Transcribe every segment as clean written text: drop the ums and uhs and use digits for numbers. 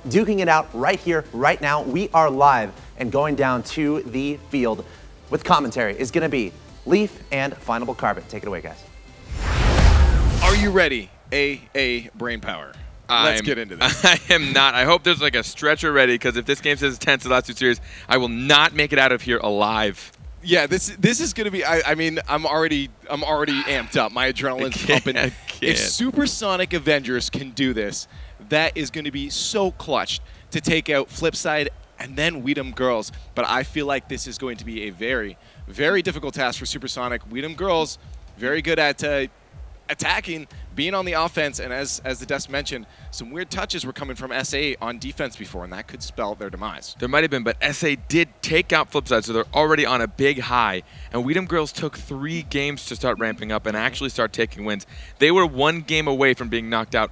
duking it out right here, right now. We are live and going down to the field with commentary is going to be Leaf and Finable Carpet. Take it away, guys. Are you ready? Brain power. Let's get into this. I am not. I hope there's like a stretcher ready, because if this game says 10 to the last 2 series, I will not make it out of here alive. Yeah, this is gonna be. I mean, I'm already amped up. My adrenaline's pumping. If Supersonic Avengers can do this, that is going to be so clutch to take out Flipside and then Dem Girlz. But I feel like this is going to be a very, very difficult task for Supersonic. Dem Girlz, very good at attacking, being on the offense, and as the Des mentioned, some weird touches were coming from SA on defense before, and that could spell their demise. There might have been, but SA did take out Flipside, so they're already on a big high. And Dem Girlz took 3 games to start ramping up and actually start taking wins. They were 1 game away from being knocked out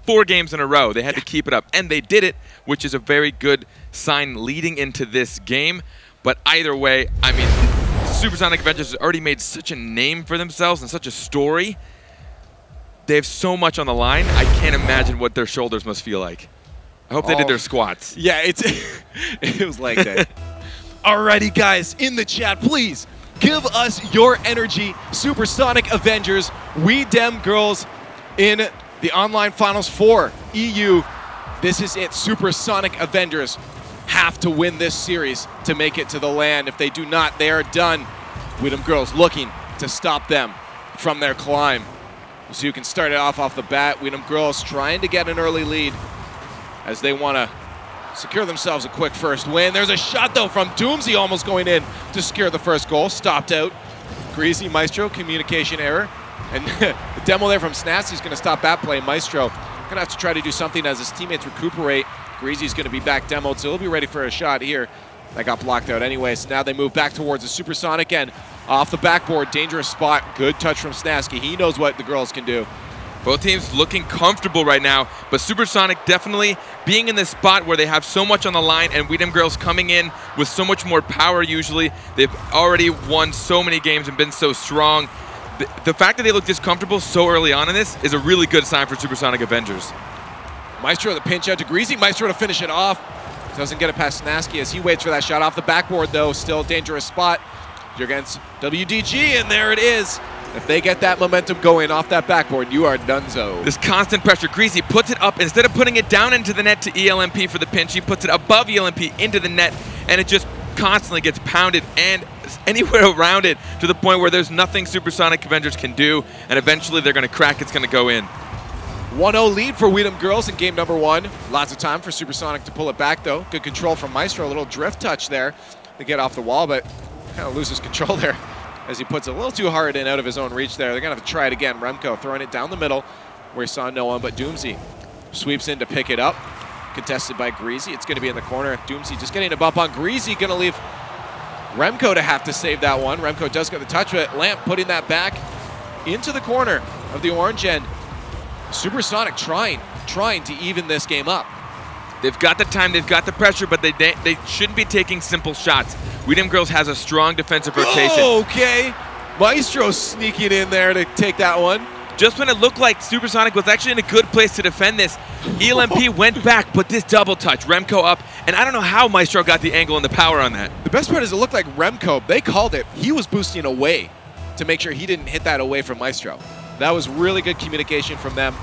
4 games in a row. They had to keep it up, and they did it, which is a very good sign leading into this game. But either way, I mean, Supersonic Avengers has already made such a name for themselves and such a story. They have so much on the line, I can't imagine what their shoulders must feel like. I hope they did their squats. Yeah, it was like that. Alrighty, guys, in the chat, please give us your energy. Supersonic Avengers, Dem Girlz in the online finals for EU. This is it. Supersonic Avengers have to win this series to make it to the LAN. If they do not, they are done. Dem Girlz looking to stop them from their climb. So you can start it off the bat. Dem Girlz trying to get an early lead as they want to secure themselves a quick first win. There's a shot, though, from Doomsy almost going in to secure the first goal. Stopped out. Greasy, Maestro, communication error. And the demo there from Snasty's going to stop that play. Maestro going to have to try to do something as his teammates recuperate. Greasy's going to be back demoed, so he'll be ready for a shot here. That got blocked out anyway, so now they move back towards the Supersonic end. Off the backboard, dangerous spot. Good touch from Snasky. He knows what the girls can do. Both teams looking comfortable right now, but Supersonic definitely being in this spot where they have so much on the line, and Dem Girlz coming in with so much more power usually. They've already won so many games and been so strong. The fact that they look this comfortable so early on in this is a really good sign for Supersonic Avengers. Maestro the pinch out to Greasy. Maestro to finish it off. Doesn't get it past Snasky as he waits for that shot off the backboard, though. Still a dangerous spot. You're against WDG, and there it is. If they get that momentum going off that backboard, you are donezo. This constant pressure. Greasy puts it up. Instead of putting it down into the net to ELMP for the pinch, he puts it above ELMP into the net, and it just constantly gets pounded and anywhere around it to the point where there's nothing Supersonic Avengers can do, and eventually they're going to crack. It's going to go in. 1-0 lead for Dem Girlz in game number 1. Lots of time for Supersonic to pull it back, though. Good control from Maestro. A little drift touch there to get off the wall, but kind of loses control there as he puts it a little too hard and out of his own reach there. They're going to have to try it again. Remco throwing it down the middle where he saw no one, but Doomsy sweeps in to pick it up. Contested by Greasy. It's going to be in the corner. Doomsy just getting a bump on Greasy. Going to leave Remco to have to save that one. Remco does get the touch, but Lamp putting that back into the corner of the orange end. Supersonic trying to even this game up. They've got the time, they've got the pressure, but they shouldn't be taking simple shots. Dem Girlz has a strong defensive rotation. Oh, okay. Maestro sneaking in there to take that one. Just when it looked like Supersonic was actually in a good place to defend this, ELMP went back, but this double touch, Remco up, and I don't know how Maestro got the angle and the power on that. The best part is it looked like Remco, they called it, he was boosting away to make sure he didn't hit that away from Maestro. That was really good communication from them.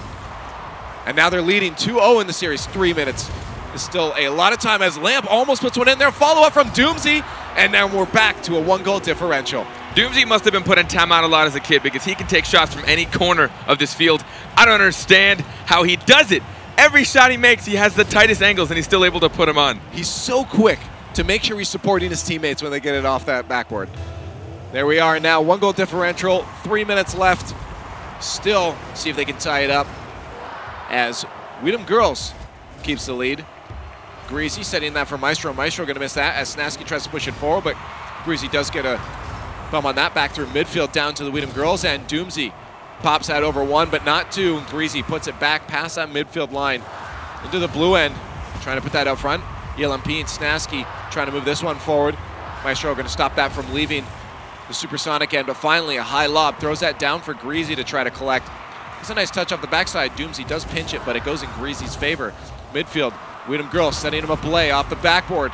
And now they're leading 2-0 in the series. 3 minutes is still a lot of time as Lamp almost puts one in there. Follow-up from Doomsy, and now we're back to a 1-goal differential. Doomsy must have been put in timeout a lot as a kid because he can take shots from any corner of this field. I don't understand how he does it. Every shot he makes, he has the tightest angles, and he's still able to put them on. He's so quick to make sure he's supporting his teammates when they get it off that backboard. There we are now, 1-goal differential, 3 minutes left. Still, see if they can tie it up as Dem Girlz keeps the lead. Greasy setting that for Maestro. Maestro going to miss that as Snasky tries to push it forward, but Greasy does get a bump on that back through midfield down to the Dem Girlz, and Doomsy pops that over 1, but not 2. Greasy puts it back past that midfield line into the blue end, trying to put that out front. ELMP and Snasky trying to move this one forward. Maestro going to stop that from leaving the Supersonic end, but finally a high lob throws that down for Greasy to try to collect. It's a nice touch off the backside. Doomsy does pinch it, but it goes in Greasy's favor. midfield. Dem Girlz sending him a play off the backboard.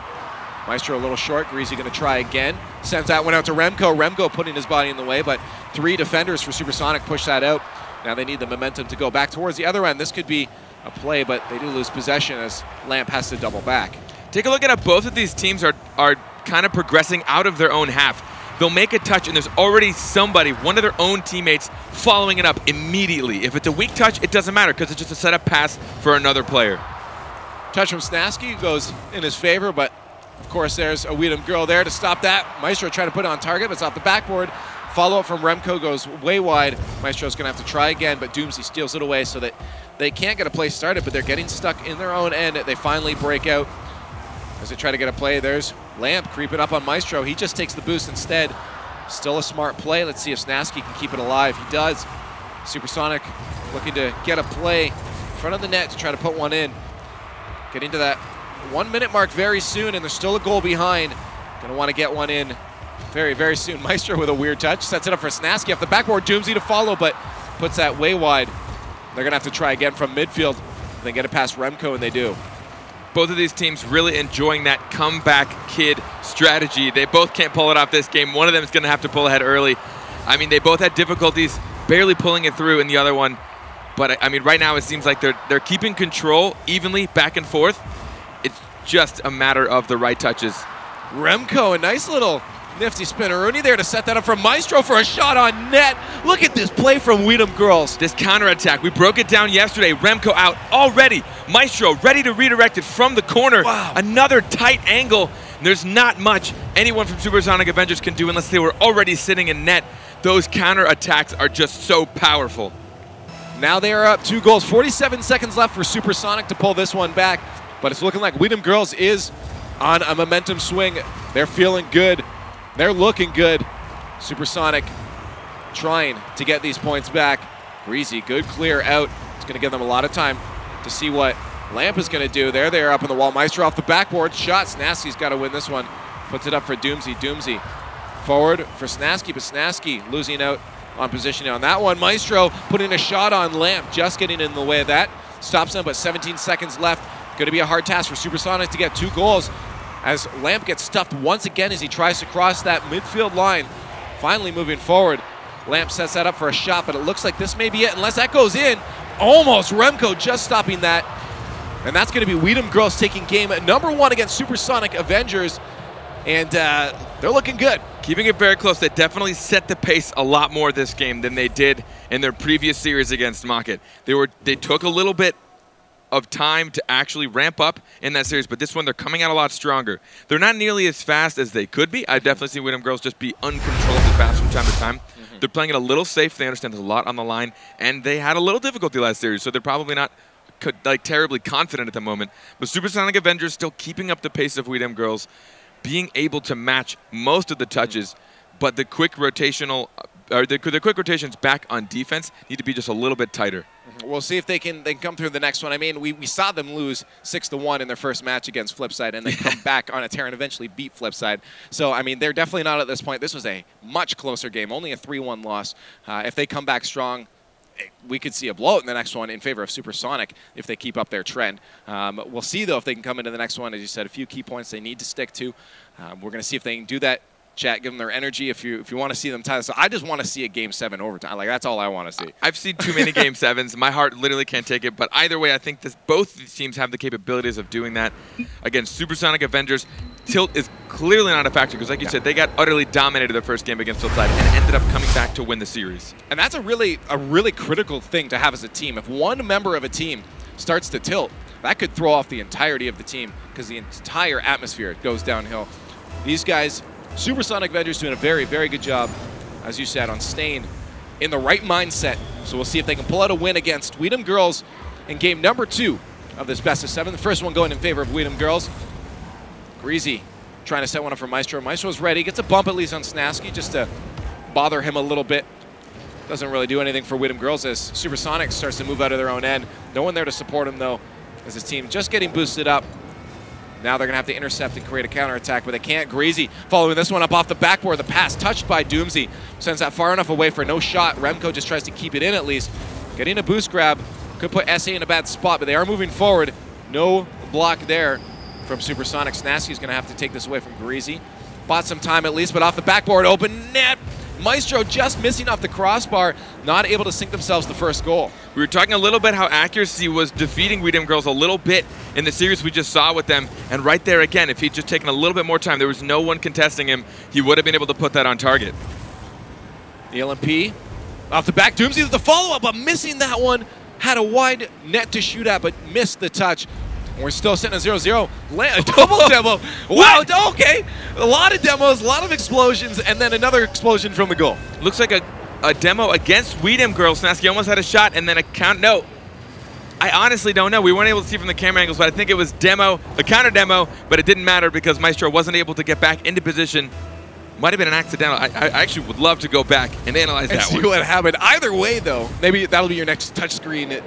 Maestro a little short. Greasy going to try again. Sends that one out to Remco. Remco putting his body in the way, but 3 defenders for Supersonic push that out. Now they need the momentum to go back towards the other end. This could be a play, but they do lose possession as Lamp has to double back. Take a look at how both of these teams are kind of progressing out of their own half. They'll make a touch, and there's already somebody, one of their own teammates, following it up immediately. If it's a weak touch, it doesn't matter because it's just a setup pass for another player. Touch from Snasky goes in his favor, but of course there's a Dem Girlz there to stop that. Maestro trying to put it on target, but it's off the backboard. Follow-up from Remco goes way wide. Maestro's going to have to try again, but Doomsy steals it away so that they can't get a play started, but they're getting stuck in their own end. They finally break out. As they try to get a play, there's Lamp creeping up on Maestro. He just takes the boost instead. Still a smart play. Let's see if Snasky can keep it alive. He does. Supersonic looking to get a play in front of the net to try to put one in. Getting to that 1 minute mark very soon, and there's still a goal behind. Gonna want to get one in very, very soon. Maestro with a weird touch. Sets it up for Snasky off the backboard. Doomsy to follow, but puts that way wide. They're gonna have to try again from midfield. They get it past Remco, and they do. Both of these teams really enjoying that comeback kid strategy. They both can't pull it off this game. One of them is going to have to pull ahead early. I mean, they both had difficulties barely pulling it through in the other one. But, I mean, right now it seems like they're keeping control evenly back and forth. It's just a matter of the right touches. Remco, a nice little nifty spinneroonie there to set that up for Maestro for a shot on net. Look at this play from Dem Girlz. This counterattack, we broke it down yesterday. Remco out already. Maestro ready to redirect it from the corner. Wow. Another tight angle. There's not much anyone from Supersonic Avengers can do unless they were already sitting in net. Those counterattacks are just so powerful. Now they are up 2 goals. 47 seconds left for Supersonic to pull this one back. But it's looking like Dem Girlz is on a momentum swing. They're feeling good. They're looking good. Supersonic trying to get these points back. Greasy, good clear out. It's going to give them a lot of time to see what Lamp is going to do. There they are up on the wall. Maestro off the backboard. Shot. Snasky's got to win this one. Puts it up for Doomsy. Doomsy forward for Snasky, but Snasky losing out on position on that one. Maestro putting a shot on Lamp, just getting in the way of that. Stops him, but 17 seconds left. Going to be a hard task for Supersonic to get 2 goals. As Lamp gets stuffed once again as he tries to cross that midfield line. Finally moving forward. Lamp sets that up for a shot, but it looks like this may be it. Unless that goes in. Almost. Remco just stopping that. And that's going to be Dem Girlz taking game number 1 against Supersonic Avengers. And they're looking good. Keeping it very close. They definitely set the pace a lot more this game than they did in their previous series against Mocket. They took a little bit of time to actually ramp up in that series, but this one they're coming out a lot stronger. They're not nearly as fast as they could be. I've definitely seen Dem Girlz just be uncontrollably fast from time to time. They're playing it a little safe. They understand there's a lot on the line, and they had a little difficulty last series, so they're probably not like terribly confident at the moment. But Supersonic Avengers still keeping up the pace of Dem Girlz, being able to match most of the touches, but the quick rotational, the quick rotations back on defense need to be just a little bit tighter. We'll see if they can come through the next one. I mean, we saw them lose 6-1 in their first match against Flipside, and they come back on a tear and eventually beat Flipside. So, I mean, they're definitely not at this point. This was a much closer game, only a 3-1 loss. If they come back strong, we could see a blowout in the next one in favor of Supersonic if they keep up their trend. We'll see, though, if they can come into the next one. As you said, a few key points they need to stick to. We're going to see if they can do that. Chat, give them their energy if you want to see them tie this. So I just want to see a Game 7 overtime. Like, that's all I want to see. I've seen too many Game 7s. My heart literally can't take it. But either way, I think both these teams have the capabilities of doing that. Against Supersonic Avengers, tilt is clearly not a factor because, like you said, they got utterly dominated their first game against Flipside and ended up coming back to win the series. And that's a really critical thing to have as a team. If one member of a team starts to tilt, that could throw off the entirety of the team because the entire atmosphere goes downhill. These guys, Supersonic Avengers, doing a very, very good job, as you said, on staying in the right mindset. So we'll see if they can pull out a win against Dem Girlz in game number 2 of this best of 7. The first one going in favor of Dem Girlz. Greasy trying to set one up for Maestro. Maestro's ready. Gets a bump at least on Snasky just to bother him a little bit. Doesn't really do anything for Dem Girlz as Supersonic starts to move out of their own end. No one there to support him, though, as his team just getting boosted up. Now they're going to have to intercept and create a counterattack, but they can't. Greasy following this one up off the backboard. The pass touched by Doomsy. Sends that far enough away for no shot. Remco just tries to keep it in at least. Getting a boost grab. Could put SA in a bad spot, but they are moving forward. No block there from Supersonic. Snasky's going to have to take this away from Greasy. Bought some time at least, but off the backboard, open net. Maestro just missing off the crossbar, not able to sink themselves the first goal. We were talking a little bit how accuracy was defeating Dem Girlz a little bit in the series we just saw with them. And right there again, if he'd just taken a little bit more time, there was no one contesting him, he would have been able to put that on target. The LMP off the back. Doomsday with the follow-up, but missing that one. Had a wide net to shoot at, but missed the touch. We're still sitting at 0-0. Double demo. Wow, okay. A lot of demos, a lot of explosions, and then another explosion from the goal. Looks like a demo against Dem Girlz. Snasky almost had a shot, and then a count. No, I honestly don't know. We weren't able to see from the camera angles, but I think it was demo, a counter demo, but it didn't matter because Maestro wasn't able to get back into position. Might have been an accidental. I actually would love to go back and analyze that one. See what happened. Either way, though, maybe that'll be your next touchscreen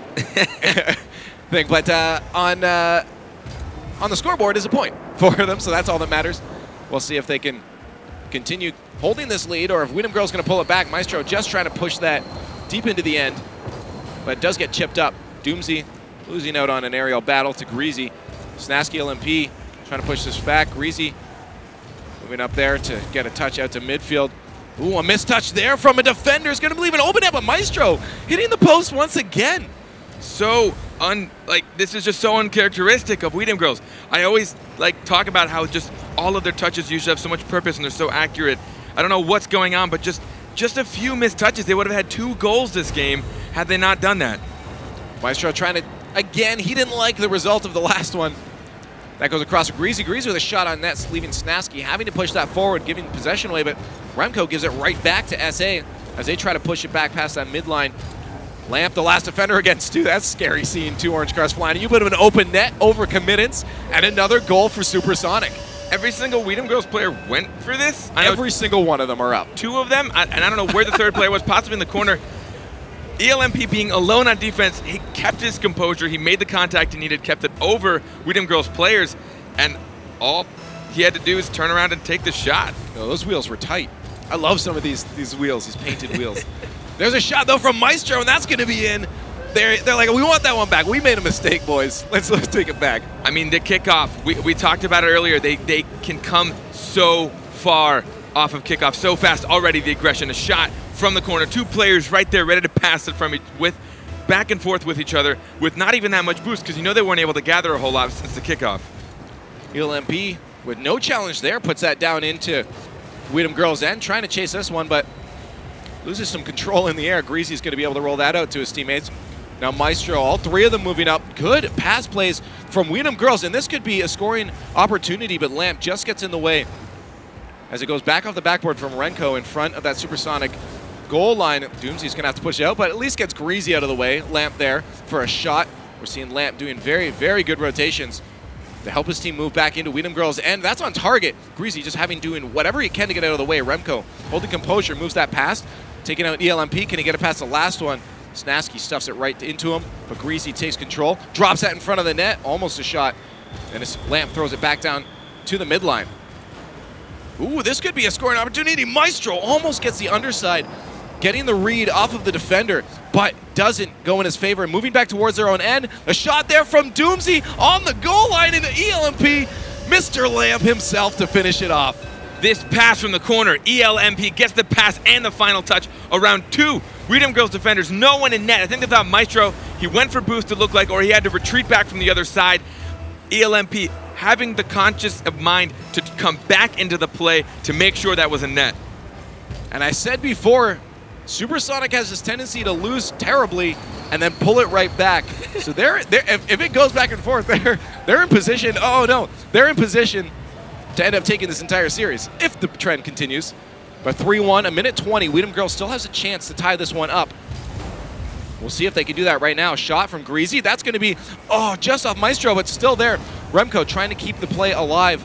thing. But on the scoreboard is a point for them, so that's all that matters. We'll see if they can continue holding this lead or if Dem Girlz going to pull it back. Maestro just trying to push that deep into the end, but it does get chipped up. Doomsday losing out on an aerial battle to Greasy. Snasky LMP trying to push this back. Greasy moving up there to get a touch out to midfield. Ooh, a mistouch there from a defender. Is going to leave an open net, but Maestro hitting the post once again. So this is just so uncharacteristic of Dem Girlz. I always talk about how just all of their touches usually have so much purpose and they're so accurate. I don't know what's going on, but just a few missed touches. They would have had 2 goals this game had they not done that. Maestro trying to, again, he didn't like the result of the last one. That goes across to Greasy. Greasy with a shot on net, leaving Snasky having to push that forward, giving possession away, but Remco gives it right back to SA as they try to push it back past that midline. Lamp, the last defender against Stu. That's scary seeing 2 orange cars flying. You put him in an open net, overcommittance, and another goal for Supersonic. Every single Dem Girlz player went for this. Every single one of them are up. 2 of them, and I don't know where the third player was, possibly in the corner. ELMP being alone on defense, he kept his composure. He made the contact he needed, kept it over Dem Girlz players, and all he had to do is turn around and take the shot. No, those wheels were tight. I love some of these wheels, these painted wheels. There's a shot, though, from Maestro, and that's going to be in. They're like, we want that one back. We made a mistake, boys. Let's take it back. I mean, the kickoff, we talked about it earlier. They can come so far off of kickoff, so fast already, the aggression. A shot from the corner, 2 players right there ready to pass it from back and forth with each other with not even that much boost because you know they weren't able to gather a whole lot since the kickoff. ELMP with no challenge there puts that down into Dem Girlz end, trying to chase this one, but loses some control in the air. Greasy's going to be able to roll that out to his teammates. Now Maestro, all 3 of them moving up. Good pass plays from Dem Girlz, and this could be a scoring opportunity, but Lamp just gets in the way as it goes back off the backboard from Renko in front of that Supersonic goal line. Doomsday's going to have to push it out, but at least gets Greasy out of the way. Lamp there for a shot. We're seeing Lamp doing very, very good rotations to help his team move back into Dem Girlz, and that's on target. Greasy just doing whatever he can to get out of the way. Remco holding composure, moves that past, taking out ELMP. Can he get it past the last one? Snasky stuffs it right into him, but Greasy takes control, drops that in front of the net, almost a shot, and his Lamp throws it back down to the midline. Ooh, this could be a scoring opportunity. Maestro almost gets the underside, getting the read off of the defender, but doesn't go in his favor. Moving back towards their own end. A shot there from Doomsday on the goal line into ELMP. Mr. Lamp himself to finish it off. This pass from the corner, ELMP gets the pass and the final touch around 2 Dem Girlz defenders. No one in net. I think they thought Maestro, he went for boost, it looked like, or he had to retreat back from the other side. ELMP having the conscious of mind to come back into the play to make sure that was a net. And I said before, Supersonic has this tendency to lose terribly and then pull it right back. So if it goes back and forth, they're in position. Oh no, they're in position to end up taking this entire series if the trend continues. But 3-1, a minute 20. Dem Girlz still has a chance to tie this one up. We'll see if they can do that right now. Shot from Greasy. That's going to be, just off Maestro, but still there. Remco trying to keep the play alive.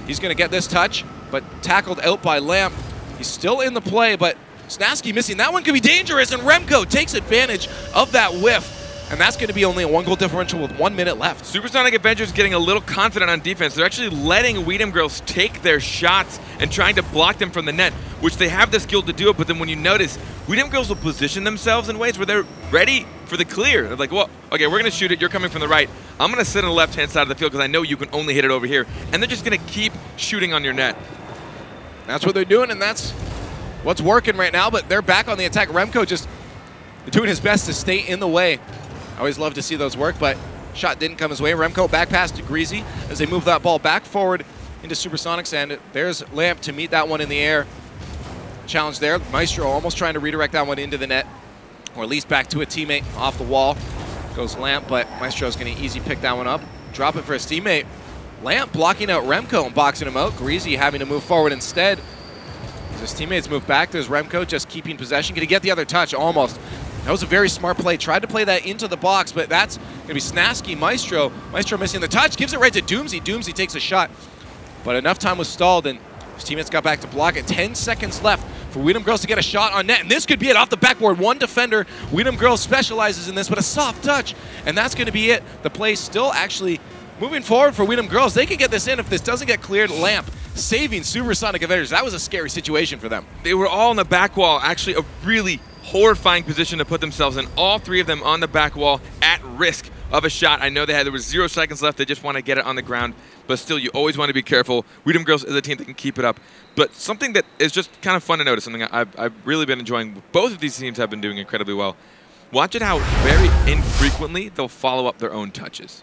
He's going to get this touch, but tackled out by Lamp. He's still in the play, but Snasky missing. That one could be dangerous, and Remco takes advantage of that whiff. And that's going to be only a 1-goal differential with 1 minute left. Supersonic Avengers getting a little confident on defense. They're actually letting Dem Girlz take their shots and trying to block them from the net, which they have the skill to do it. But then when you notice, Dem Girlz will position themselves in ways where they're ready for the clear. They're like, well, okay, we're going to shoot it. You're coming from the right. I'm going to sit on the left-hand side of the field because I know you can only hit it over here. And they're just going to keep shooting on your net. That's what they're doing, and that's what's working right now, but they're back on the attack. Remco just doing his best to stay in the way. I always love to see those work, but shot didn't come his way. Remco back pass to Greasy as they move that ball back forward into Supersonics, and there's Lamp to meet that one in the air. Challenge there. Maestro almost trying to redirect that one into the net, or at least back to a teammate off the wall. Goes Lamp, but Maestro's going to easy pick that one up. Drop it for his teammate. Lamp blocking out Remco and boxing him out. Greasy having to move forward instead. As his teammates move back, there's Remco just keeping possession. Going to get the other touch, almost. That was a very smart play. Tried to play that into the box, but that's going to be Snasky. Maestro missing the touch. Gives it right to Doomsy. Doomsy takes a shot. But enough time was stalled, and his teammates got back to block it. 10 seconds left for Weedham Girlz to get a shot on net. And this could be it off the backboard. One defender. Weedham Girlz specializes in this, but a soft touch. And that's going to be it. The play still actually moving forward for Weedham Girlz. They can get this in if this doesn't get cleared. Lamp saving Supersonic Avengers. That was a scary situation for them. They were all on the back wall. Actually, a really horrifying position to put themselves in. All three of them on the back wall at risk of a shot. I know there was 0 seconds left. They just want to get it on the ground. But still, you always want to be careful. Weedham Girlz is a team that can keep it up. But something that is just kind of fun to notice, something I've really been enjoying, both of these teams have been doing incredibly well. Watch it how very infrequently they'll follow up their own touches.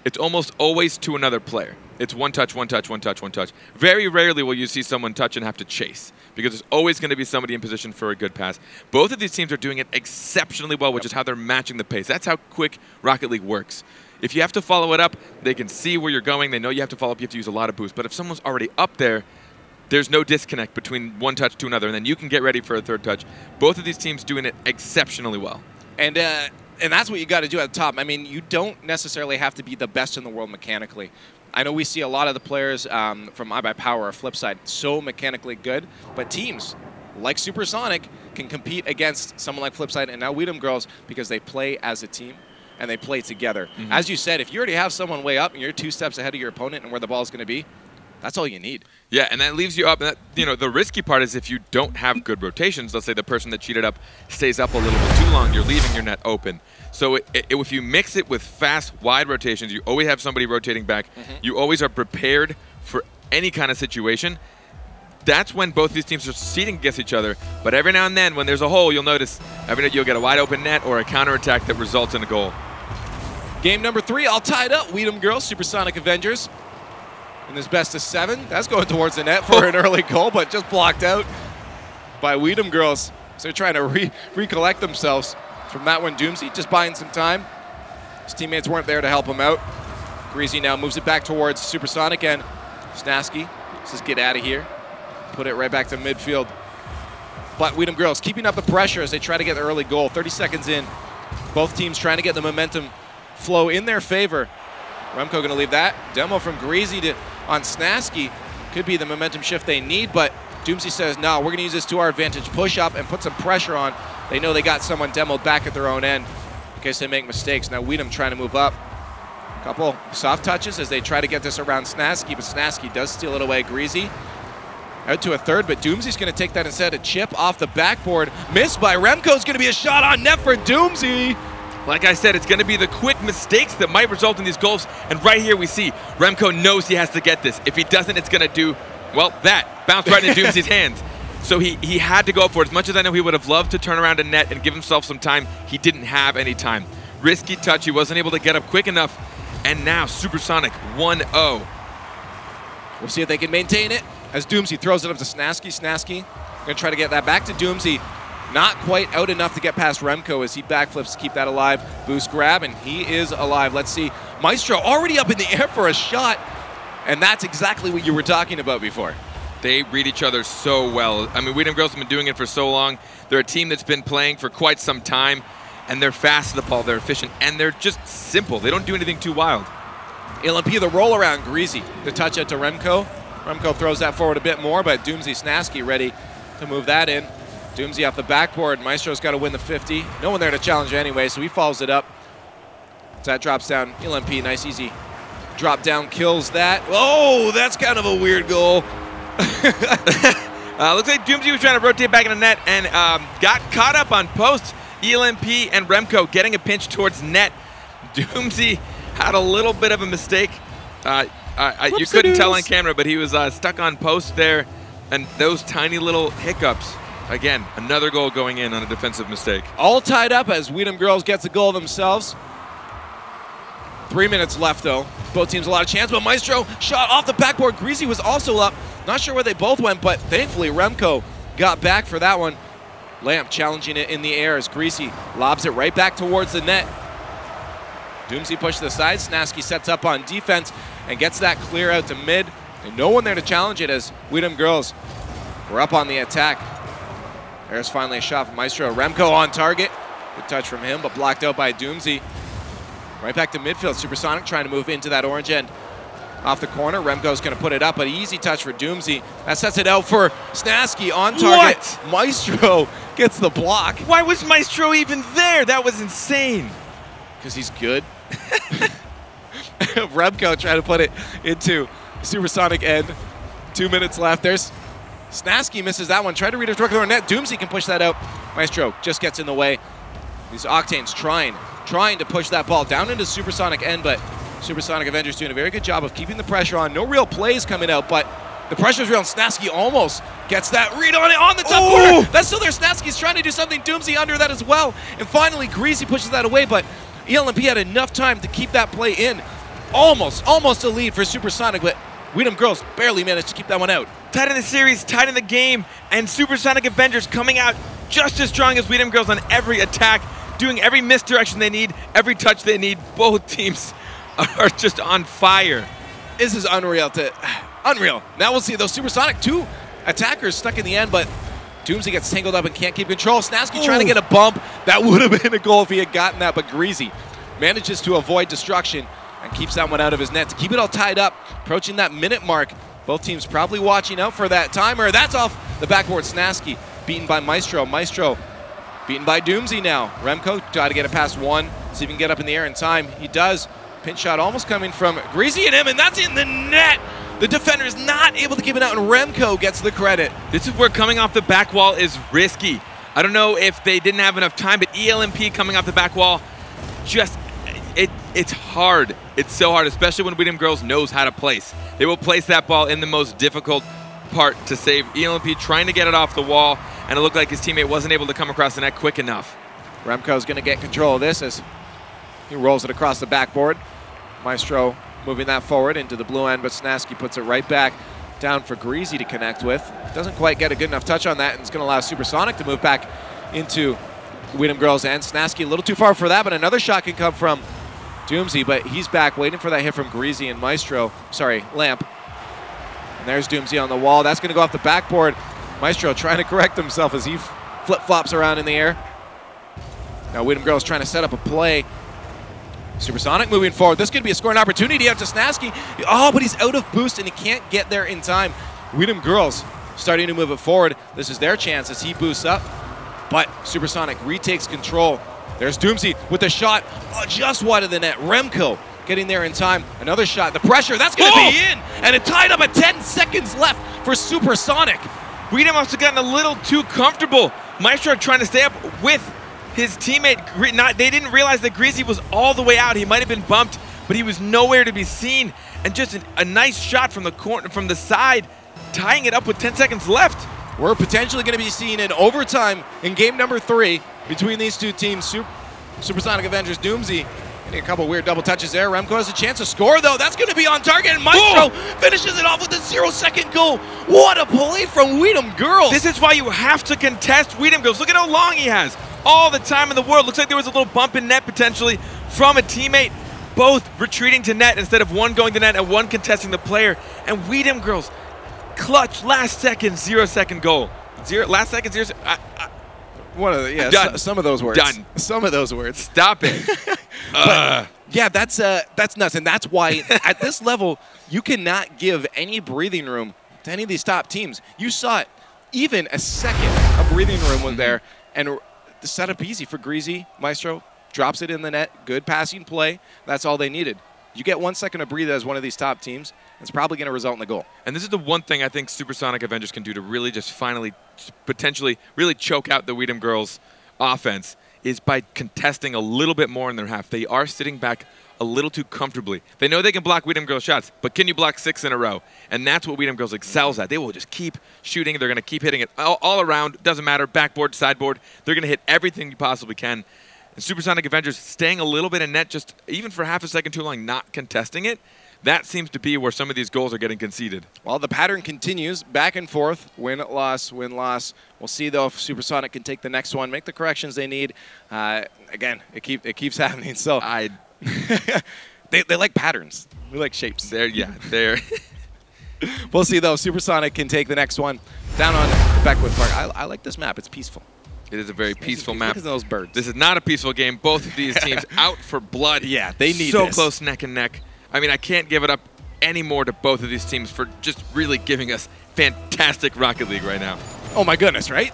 It's almost always to another player. It's one touch, one touch, one touch, one touch. Very rarely will you see someone touch and have to chase, because there's always going to be somebody in position for a good pass. Both of these teams are doing it exceptionally well, which is how they're matching the pace. That's how quick Rocket League works. If you have to follow it up, they can see where you're going. They know you have to follow up. You have to use a lot of boost. But if someone's already up there, there's no disconnect between one touch to another, and then you can get ready for a third touch. Both of these teams doing it exceptionally well. And that's what you got to do at the top. I mean, you don't necessarily have to be the best in the world mechanically. I know we see a lot of the players from iBuyPower or Flipside so mechanically good, but teams like Supersonic can compete against someone like Flipside and now Weedham Girlz because they play as a team and they play together. As you said, if you already have someone way up and you're 2 steps ahead of your opponent and where the ball is going to be, that's all you need. Yeah, and that leaves you up. And that, you know, the risky part is if you don't have good rotations. Let's say the person that cheated up stays up a little bit too long, you're leaving your net open. So if you mix it with fast, wide rotations, you always have somebody rotating back. You always are prepared for any kind of situation. That's when both these teams are succeeding against each other. But every now and then, when there's a hole, you'll notice you'll get a wide open net or a counterattack that results in a goal. Game number 3, all tied up. Weedham Girlz, Supersonic Avengers. In this best of 7, that's going towards the net for an early goal, but just blocked out by Weedham Girlz. So they're trying to recollect themselves from that one. Doomsy just buying some time. His teammates weren't there to help him out. Greasy now moves it back towards Supersonic, and Snasky says get out of here. Put it right back to midfield. But Weedham Girlz keeping up the pressure as they try to get the early goal. 30 seconds in. Both teams trying to get the momentum flow in their favor. Remco going to leave that. Demo from Greasy on Snasky could be the momentum shift they need, but Doomsy says, no, we're going to use this to our advantage. Push up and put some pressure on. They know they got someone demoed back at their own end in case they make mistakes. Now Weedham trying to move up. A couple soft touches as they try to get this around Snasky, but Snasky does steal it away. Greasy out to a third, but Doomsy's going to take that instead. A chip off the backboard. Missed by Remco's going to be a shot on net for Doomsy. Like I said, it's going to be the quick mistakes that might result in these goals. And right here we see Remco knows he has to get this. If he doesn't, it's going to do, well, that. Bounce right into Doomsy's hands. So he had to go for it. As much as I know he would have loved to turn around a net and give himself some time, he didn't have any time. Risky touch. He wasn't able to get up quick enough. And now Supersonic 1-0. We'll see if they can maintain it as Doomsy throws it up to Snasky. Snasky going to try to get that back to Doomsy. Not quite out enough to get past Remco as he backflips to keep that alive. Boost grab, and he is alive. Let's see. Maestro already up in the air for a shot, and that's exactly what you were talking about before. They read each other so well. I mean, Weedham Girlz have been doing it for so long. They're a team that's been playing for quite some time, and they're fast to the ball, they're efficient, and they're just simple. They don't do anything too wild. LMP, the roll around, Greasy. The touch out to Remco. Remco throws that forward a bit more, but Doomsy Snasky ready to move that in. Doomsy off the backboard. Maestro's got to win the 50. No one there to challenge anyway, so he follows it up. So that drops down. LMP, nice easy drop down, kills that. Oh, that's kind of a weird goal. Looks like Doomsy was trying to rotate back in the net and got caught up on post. ELMP and Remco getting a pinch towards net. Doomsy had a little bit of a mistake. You couldn't tell on camera, but he was stuck on post there, and those tiny little hiccups. Again, another goal going in on a defensive mistake. All tied up as Weedham Girls gets a goal themselves. 3 minutes left, though. Both teams a lot of chance, but Maestro shot off the backboard. Greasy was also up. Not sure where they both went, but thankfully Remco got back for that one. Lamp challenging it in the air as Greasy lobs it right back towards the net. Doomsy pushed to the side. Snasky sets up on defense and gets that clear out to mid. And no one there to challenge it as Weedham Girls were up on the attack. There's finally a shot from Maestro. Remco on target. Good touch from him, but blocked out by Doomsy. Right back to midfield. Supersonic trying to move into that orange end. Off the corner, Remco's going to put it up, but easy touch for Doomsy. That sets it out for Snasky on target. What? Maestro gets the block. Why was Maestro even there? That was insane. Because he's good. Remco trying to put it into Supersonic end. 2 minutes left. There's Snasky misses that one. Tried to read it directly on net. Doomsy can push that out. Maestro just gets in the way. These Octanes trying to push that ball down into Supersonic end, but Supersonic Avengers doing a very good job of keeping the pressure on. No real plays coming out, but the pressure's real, and Snasky almost gets that read on it on the top corner. That's still there. Snasky's trying to do something. Doomsy under that as well. And finally, Greasy pushes that away, but ELMP had enough time to keep that play in. Almost a lead for Supersonic, but Weedham Girls barely managed to keep that one out. Tied in the series, tied in the game, and Supersonic Avengers coming out just as strong as Weedham Girls on every attack, doing every misdirection they need, every touch they need. Both teams are just on fire. This is unreal. Unreal. Now we'll see those Supersonic 2 attackers stuck in the end, but Doomsy gets tangled up and can't keep control. Snasky trying to get a bump. That would have been a goal if he had gotten that, but Greasy manages to avoid destruction and keeps that one out of his net to keep it all tied up, approaching that minute mark. Both teams probably watching out for that timer. That's off the backboard. Snasky beaten by Maestro. Maestro beaten by Doomsy now. Remco try to get it past one, see if he can get up in the air in time. He does. Pinch shot almost coming from Greasy and him, and that's in the net. The defender is not able to keep it out, and Remco gets the credit. This is where coming off the back wall is risky. I don't know if they didn't have enough time, but ELMP coming off the back wall, it's hard. It's so hard, especially when Weedham Girls knows how to place. They will place that ball in the most difficult part to save. ELMP trying to get it off the wall, and it looked like his teammate wasn't able to come across the net quick enough. Remco's going to get control of this as he rolls it across the backboard. Maestro moving that forward into the blue end, but Snasky puts it right back down for Greasy to connect with. Doesn't quite get a good enough touch on that, and it's going to allow Supersonic to move back into Weedham Girls' end. Snasky a little too far for that, but another shot can come from Doomsy, but he's back waiting for that hit from Greasy and Lamp. And there's Doomsy on the wall. That's going to go off the backboard. Maestro trying to correct himself as he flip-flops around in the air. Now Weedham Girls trying to set up a play. Supersonic moving forward. This could be a scoring opportunity out to Snasky. Oh, but he's out of boost and he can't get there in time. Weedham Girls starting to move it forward. This is their chance as he boosts up. But Supersonic retakes control. There's Doomsy with the shot just wide of the net. Remco getting there in time. Another shot. The pressure, that's going to be in. And it tied up at 10 seconds left for Supersonic. Weedham must have gotten a little too comfortable. Maestro trying to stay up with his teammate. They didn't realize that Greasy was all the way out. He might have been bumped, but he was nowhere to be seen. And just a nice shot from the corner, from the side, tying it up with 10 seconds left. We're potentially going to be seeing an overtime in game number 3 between these two teams. Supersonic Avengers Doomsy getting a couple weird double touches there. Remco has a chance to score, though. That's going to be on target, and Maestro finishes it off with a 0-second goal. What a play from Weedham Girls. This is why you have to contest Weedham Girls. Look at how long he has. All the time in the world. Looks like there was a little bump in net potentially from a teammate. Both retreating to net instead of one going to net and one contesting the player. And Weedham Girls, clutch, last second, 0-second goal. Last second, 0 second. Some of those words. Done. Some of those words. Stop it. Yeah, that's nuts, and that's why at this level you cannot give any breathing room to any of these top teams. You saw it. Even a second of breathing room was there, and the setup easy for Greasy. Maestro drops it in the net. Good passing play. That's all they needed. You get 1 second to breathe as one of these top teams, it's probably going to result in the goal. And this is the one thing I think Supersonic Avengers can do to really just finally, potentially, really choke out the Weedham Girls offense, is by contesting a little bit more in their half. They are sitting back a little too comfortably. They know they can block Dem Girlz shots, but can you block 6 in a row? And that's what Dem Girlz excels at. They will just keep shooting. They're going to keep hitting it all around. Doesn't matter, backboard, sideboard. They're going to hit everything you possibly can. And Supersonic Avengers staying a little bit in net, just even for half a second too long, not contesting it. That seems to be where some of these goals are getting conceded. Well, the pattern continues back and forth. Win, loss, win, loss. We'll see, though, if Supersonic can take the next one, make the corrections they need. Again, it keeps happening. So they like patterns. We like shapes. They're. We'll see, though. Supersonic can take the next one down on Beckwood Park. I like this map. It's peaceful. It is a very peaceful map. Look at those birds. This is not a peaceful game. Both of these teams out for blood. Yeah, they need so this. Close neck and neck. I mean, I can't give it up anymore to both of these teams for just really giving us fantastic Rocket League right now. Oh my goodness, right?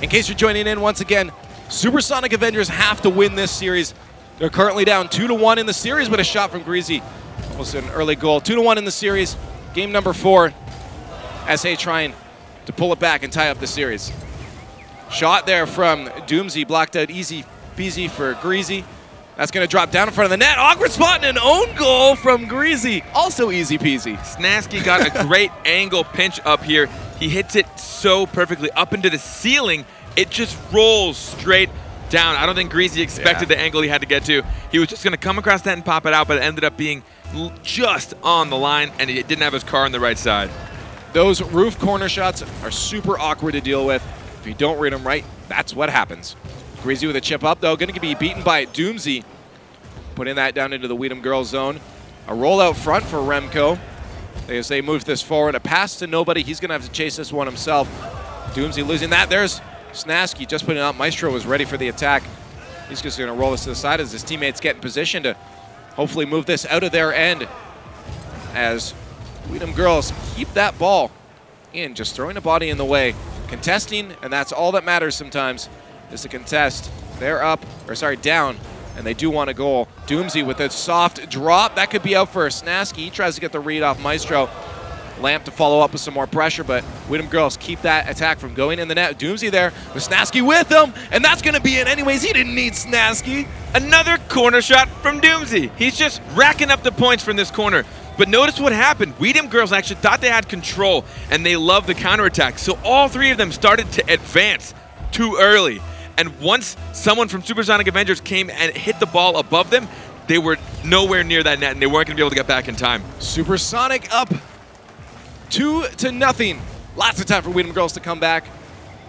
In case you're joining in once again, Supersonic Avengers have to win this series. They're currently down 2-1 in the series, but a shot from Greasy. Almost an early goal. 2-1 in the series. Game number 4. SA trying to pull it back and tie up the series. Shot there from Doomsy, blocked out easy peasy for Greasy. That's going to drop down in front of the net. Awkward spot and an own goal from Greasy. Also easy peasy. Snasky got a great angle pinch up here. He hits it so perfectly up into the ceiling. It just rolls straight down. I don't think Greasy expected the angle he had to get to. He was just going to come across that and pop it out, but it ended up being just on the line, and he didn't have his car on the right side. Those roof corner shots are super awkward to deal with. If you don't read them right, that's what happens. Greasy with a chip up, though, going to be beaten by Doomsy. Putting that down into the Dem Girlz zone. A roll out front for Remco. As they move this forward, a pass to nobody. He's going to have to chase this one himself. Doomsy losing that. There's Snasky just putting it up. Maestro was ready for the attack. He's just going to roll this to the side as his teammates get in position to hopefully move this out of their end. As Dem Girlz keep that ball in, just throwing a body in the way. Contesting, and that's all that matters sometimes, is to contest. They're up, or sorry, down, and they do want a goal. Doomsy with a soft drop. That could be out for Snasky. He tries to get the read off Maestro. Lamp to follow up with some more pressure, but Dem Girlz keep that attack from going in the net. Doomsy there with Snasky with him, and that's going to be it anyways. He didn't need Snasky. Another corner shot from Doomsy. He's just racking up the points from this corner. But notice what happened. Dem Girlz actually thought they had control, and they loved the counterattack. So all three of them started to advance too early. And once someone from Supersonic Avengers came and hit the ball above them, they were nowhere near that net, and they weren't going to be able to get back in time. Supersonic up 2-0. Lots of time for Dem Girlz to come back.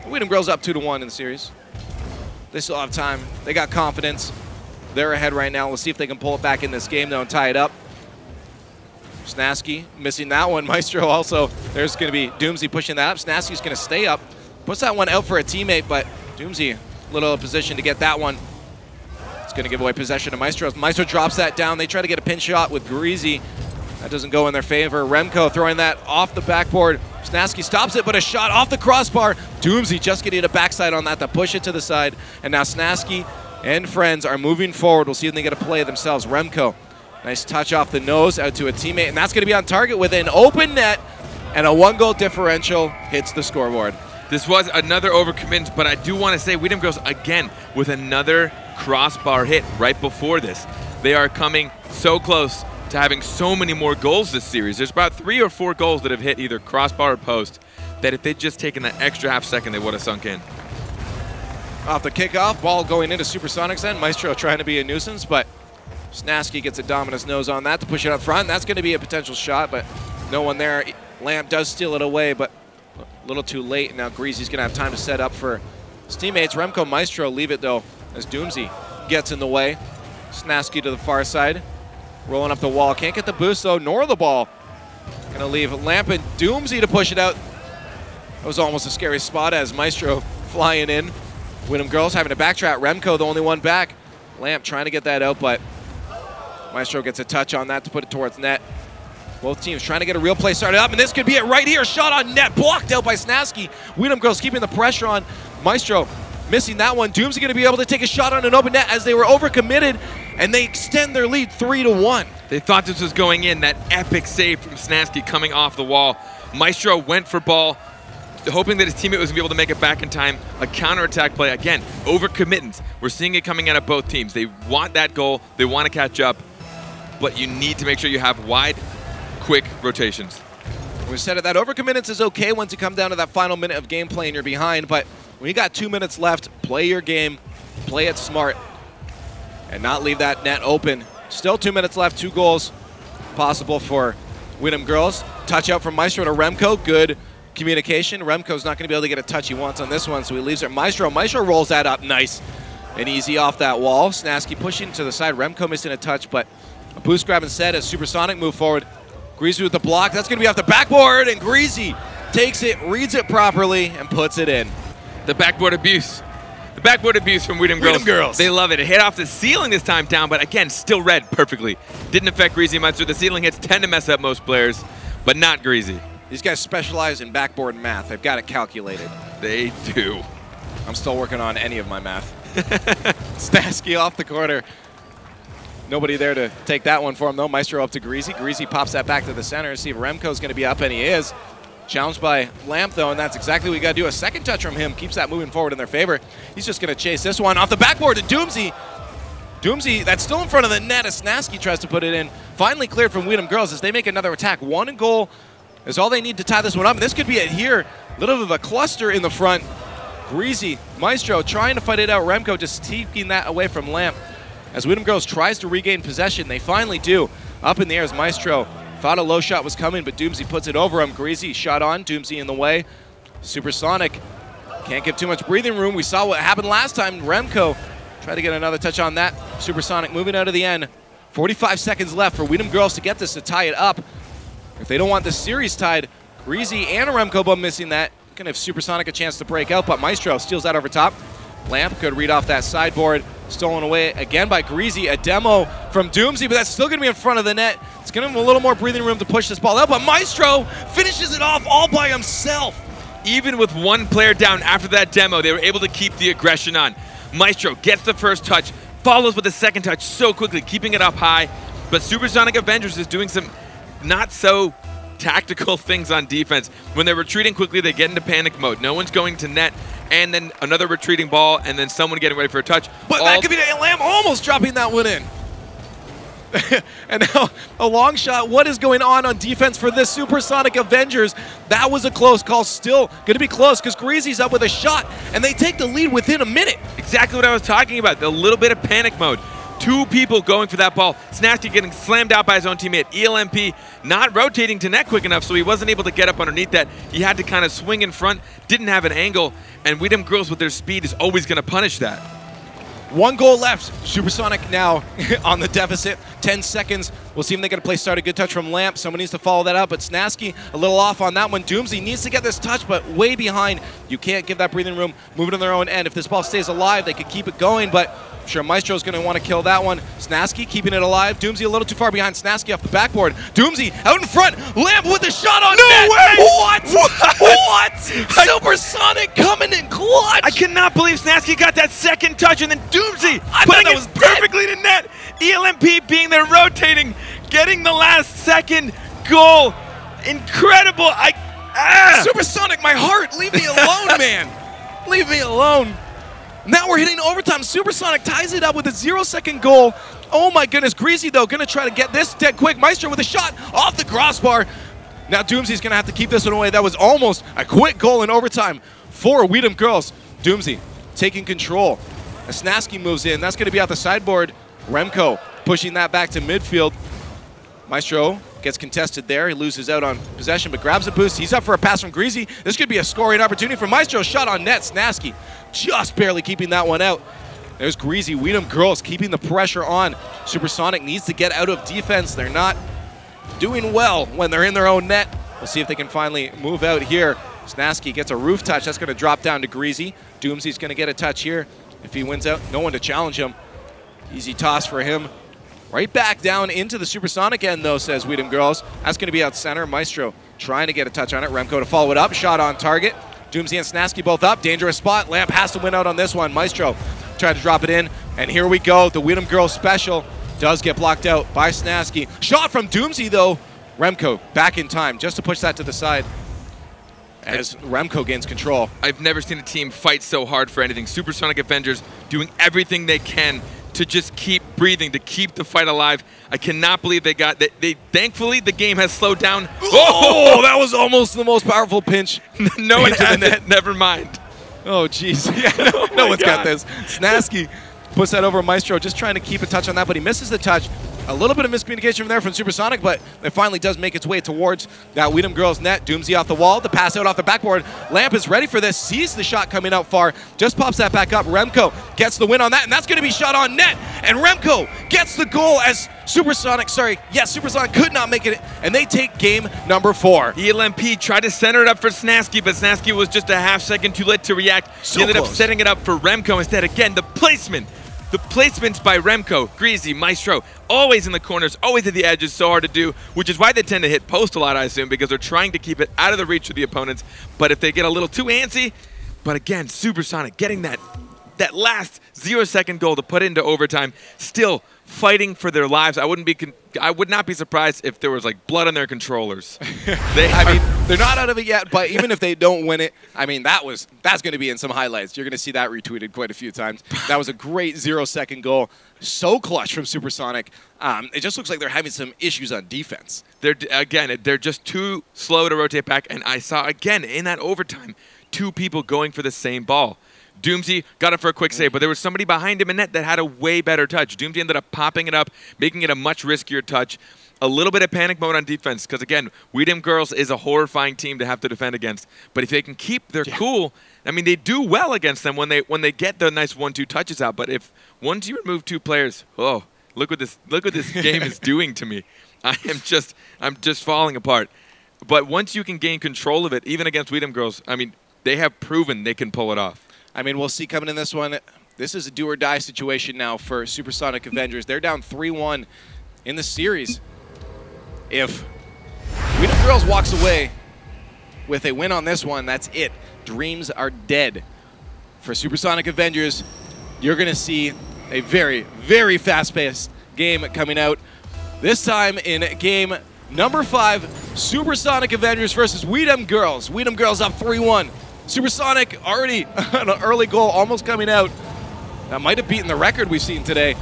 Dem Girlz up 2-1 in the series. They still have time. They got confidence. They're ahead right now. We'll see if they can pull it back in this game, though, and tie it up. Snasky missing that one. Maestro also. There's going to be Doomsy pushing that up. Snasky's going to stay up. Puts that one out for a teammate, but Doomsy a little position to get that one. It's going to give away possession to Maestro. Maestro drops that down. They try to get a pin shot with Greasy. That doesn't go in their favor. Remco throwing that off the backboard. Snasky stops it, but a shot off the crossbar. Doomsy just getting a backside on that to push it to the side. And now Snasky and friends are moving forward. We'll see if they get a play themselves. Remco, nice touch off the nose out to a teammate, and that's going to be on target with an open net, and a 1-goal differential hits the scoreboard. This was another overcommit, but I do want to say Dem Girlz again with another crossbar hit right before this. They are coming so close to having so many more goals this series. There's about 3 or 4 goals that have hit either crossbar or post that if they'd just taken that extra half second, they would have sunk in. Off the kickoff, ball going into Supersonic's end. Maestro trying to be a nuisance, but Snasky gets a Dominus nose on that to push it up front. That's going to be a potential shot, but no one there. Lamp does steal it away, but a little too late. Now Greasy's going to have time to set up for his teammates. Remco, Maestro leave it, though, as Doomsy gets in the way. Snasky to the far side. Rolling up the wall. Can't get the boost, though, nor the ball. Going to leave Lamp and Doomsy to push it out. That was almost a scary spot as Maestro flying in. Dem Girlz having to backtrack. Remco, the only one back. Lamp trying to get that out, but Maestro gets a touch on that to put it towards net. Both teams trying to get a real play started up, and this could be it right here. Shot on net, blocked out by Snasky. Dem Girlz keeping the pressure on. Maestro missing that one. Doomsy going to be able to take a shot on an open net as they were overcommitted, and they extend their lead 3-1. They thought this was going in, that epic save from Snasky coming off the wall. Maestro went for ball, hoping that his teammate was going to be able to make it back in time. A counterattack play. Again, overcommittance. We're seeing it coming out of both teams. They want that goal. They want to catch up. But you need to make sure you have wide, quick rotations. We said it, that overcommittance is okay once you come down to that final minute of gameplay and you're behind, but when you got 2 minutes left, play your game, play it smart, and not leave that net open. Still 2 minutes left, 2 goals possible for Dem Girlz. Touch out from Maestro to Remco, good communication. Remco's not going to be able to get a touch he wants on this one, so he leaves it. Maestro rolls that up nice and easy off that wall. Snasky pushing to the side, Remco missing a touch, but a boost grab instead as Supersonic move forward. Greasy with the block, that's going to be off the backboard, and Greasy takes it, reads it properly, and puts it in. The backboard abuse. The backboard abuse from Dem Girlz. They love it. It hit off the ceiling this time down, but again, still read perfectly. Didn't affect Greasy much. The ceiling hits tend to mess up most players, but not Greasy. These guys specialize in backboard math. They've got it calculated. They do. I'm still working on any of my math. Snasky off the corner. Nobody there to take that one for him, though. Maestro up to Greasy. Greasy pops that back to the center. See if Remco's going to be up, and he is. Challenged by Lamp, though, and that's exactly what you got to do. A second touch from him keeps that moving forward in their favor. He's just going to chase this one off the backboard to Doomsy. Doomsy, that's still in front of the net as Snasky tries to put it in. Finally cleared from Dem Girlz as they make another attack. 1 goal is all they need to tie this one up. And this could be it here. A little bit of a cluster in the front. Greasy, Maestro trying to fight it out. Remco just taking that away from Lamp. As Dem Girlz tries to regain possession, they finally do. Up in the air as Maestro thought a low shot was coming, but Doomsy puts it over him. Greasy shot on, Doomsy in the way. Supersonic can't give too much breathing room. We saw what happened last time. Remco tried to get another touch on that. Supersonic moving out of the end. 45 seconds left for Dem Girlz to get this to tie it up. If they don't want this series tied, Greasy and Remco both missing that. Gonna have Supersonic a chance to break out, but Maestro steals that over top. Lamp could read off that sideboard. Stolen away again by Greasy. A demo from Doomsy, but that's still going to be in front of the net. It's going to have a little more breathing room to push this ball out, but Maestro finishes it off all by himself. Even with 1 player down after that demo, they were able to keep the aggression on. Maestro gets the first touch, follows with the second touch so quickly, keeping it up high. But Supersonic Avengers is doing some not so tactical things on defense. When they're retreating quickly, they get into panic mode. No one's going to net. And then another retreating ball, and then someone getting ready for a touch. But that could be Lamb almost dropping that one in. And now a long shot. What is going on defense for this Supersonic Avengers? That was a close call. Still going to be close because Greasy's up with a shot, and they take the lead within a minute. Exactly what I was talking about. The little bit of panic mode. 2 people going for that ball. Snasky getting slammed out by his own teammate. ELMP not rotating to net quick enough, so he wasn't able to get up underneath that. He had to kind of swing in front, didn't have an angle, and Dem Girlz with their speed is always going to punish that. 1 goal left. Supersonic now on the deficit. 10 seconds. We'll see if they get a play start. A good touch from Lamp. Someone needs to follow that up, but Snasky a little off on that one. Doomsy needs to get this touch, but way behind. You can't give that breathing room. Move it on their own end. If this ball stays alive, they could keep it going, but I'm sure Maestro's going to want to kill that one. Snasky keeping it alive. Doomsy a little too far behind. Snasky off the backboard. Doomsy out in front. Lamp with the shot on net. No way! What? What? Supersonic coming in clutch. I cannot believe Snasky got that second touch, and then Doomsy I putting thought that it was perfectly to net. ELMP being there rotating, getting the last second goal. Incredible. Supersonic, my heart. Leave me alone, man. Leave me alone. Now we're hitting overtime. Supersonic ties it up with a 0-second goal. Oh my goodness. Greasy, though, going to try to get this dead quick. Maestro with a shot off the crossbar. Now Doomsy's going to have to keep this one away. That was almost a quick goal in overtime for Dem Girlz. Doomsy taking control. As Snasky moves in, that's going to be out the sideboard. Remco pushing that back to midfield. Maestro gets contested there. He loses out on possession, but grabs a boost. He's up for a pass from Greasy. This could be a scoring opportunity for Maestro. Shot on net. Snasky just barely keeping that one out. There's Greasy. Dem Girlz keeping the pressure on. Supersonic needs to get out of defense. They're not doing well when they're in their own net. We'll see if they can finally move out here. Snasky gets a roof touch. That's going to drop down to Greasy. Doomsy's going to get a touch here. If he wins out, no one to challenge him. Easy toss for him. Right back down into the Supersonic end, though, says Dem Girlz. That's going to be out center. Maestro trying to get a touch on it. Remco to follow it up. Shot on target. Doomsy and Snasky both up. Dangerous spot. Lamp has to win out on this one. Maestro tried to drop it in. And here we go. The Dem Girlz special does get blocked out by Snasky. Shot from Doomsy, though. Remco back in time just to push that to the side. as Remco gains control. I've never seen a team fight so hard for anything. Supersonic Avengers doing everything they can to just keep breathing, to keep the fight alive. I cannot believe they got that. Thankfully, the game has slowed down. Oh, that was almost the most powerful pinch. No one has it. Never mind. Oh, jeez. Yeah, no one's got this. Snasky puts that over Maestro, just trying to keep a touch on that, but he misses the touch. A little bit of miscommunication from there from Supersonic, but it finally does make its way towards that Weedham Girls net. Doomsy off the wall, the pass out off the backboard. Lamp is ready for this, sees the shot coming out far, just pops that back up. Remco gets the win on that, and that's going to be shot on net. And Remco gets the goal as Supersonic could not make it, and they take game number 4. ELMP tried to center it up for Snasky, but Snasky was just a half-second too late to react. He ended up setting it up for Remco instead. Again, the placement. The placements by Remco, Greasy, Maestro, always in the corners, always at the edges, so hard to do, which is why they tend to hit post a lot, I assume, because they're trying to keep it out of the reach of the opponents. But if they get a little too antsy, but again, Supersonic getting that last 0-second goal to put into overtime, still fighting for their lives. I would not be surprised if there was like blood on their controllers. I mean, they're not out of it yet, but even if they don't win it, I mean, that's going to be in some highlights. You're going to see that retweeted quite a few times. That was a great 0-second goal. So clutch from Supersonic. It just looks like they're having some issues on defense. They're just too slow to rotate back, and I saw, again, in that overtime, 2 people going for the same ball. Doomsy got it for a quick save, but there was somebody behind him in net that had a way better touch. Doomsy ended up popping it up, making it a much riskier touch. A little bit of panic mode on defense because, again, Dem Girlz is a horrifying team to have to defend against. But if they can keep their cool, I mean, they do well against them when they get the nice 1-2 touches out. But once you remove 2 players, oh, look what this game is doing to me. I'm just falling apart. But once you can gain control of it, even against Dem Girlz, I mean, they have proven they can pull it off. I mean, we'll see coming in this one. This is a do-or-die situation now for Supersonic Avengers. They're down 3-1 in the series. If Dem Girlz walks away with a win on this one, that's it. Dreams are dead. For Supersonic Avengers, you're going to see a very, very fast-paced game coming out. This time in game number 5, Supersonic Avengers versus Dem Girlz. Dem Girlz up 3-1. Supersonic already an early goal almost coming out. That might have beaten the record we've seen today.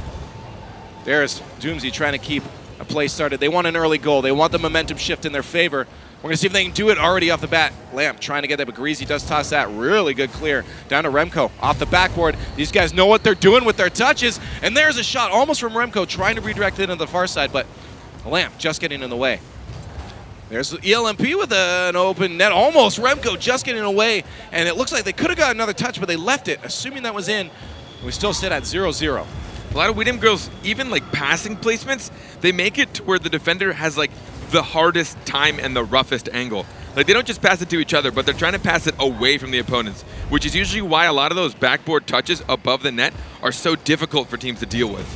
There's Doomsy trying to keep a play started. They want an early goal. They want the momentum shift in their favor. We're going to see if they can do it already off the bat. Lamp trying to get that, but Greasy does toss that. Really good clear. Down to Remco off the backboard. These guys know what they're doing with their touches. And there's a shot almost from Remco trying to redirect it into the far side, but Lamp just getting in the way. There's ELMP with an open net. Almost Remco just getting away. And it looks like they could have got another touch, but they left it, assuming that was in. We still sit at 0-0. A lot of Dem Girlz, even like passing placements, they make it to where the defender has like the hardest time and the roughest angle. Like they don't just pass it to each other, but they're trying to pass it away from the opponents, which is usually why a lot of those backboard touches above the net are so difficult for teams to deal with.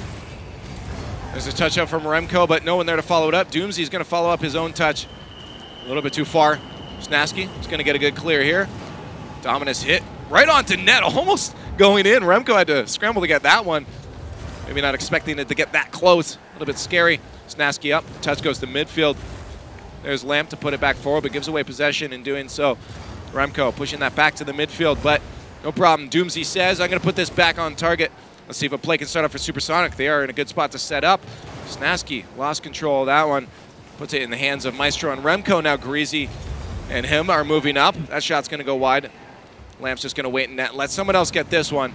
There's a touch out from Remco, but no one there to follow it up. Doomsy's going to follow up his own touch. A little bit too far. Snasky is going to get a good clear here. Dominus hit right onto net, almost going in. Remco had to scramble to get that one. Maybe not expecting it to get that close. A little bit scary. Snasky up. Touch goes to midfield. There's Lamp to put it back forward, but gives away possession in doing so. Remco pushing that back to the midfield, but no problem. Doomsy says, I'm going to put this back on target. Let's see if a play can start up for Supersonic. They are in a good spot to set up. Snasky lost control of that one. Puts it in the hands of Maestro and Remco. Now Greasy and him are moving up. That shot's going to go wide. Lamp's just going to wait in net. Let someone else get this one.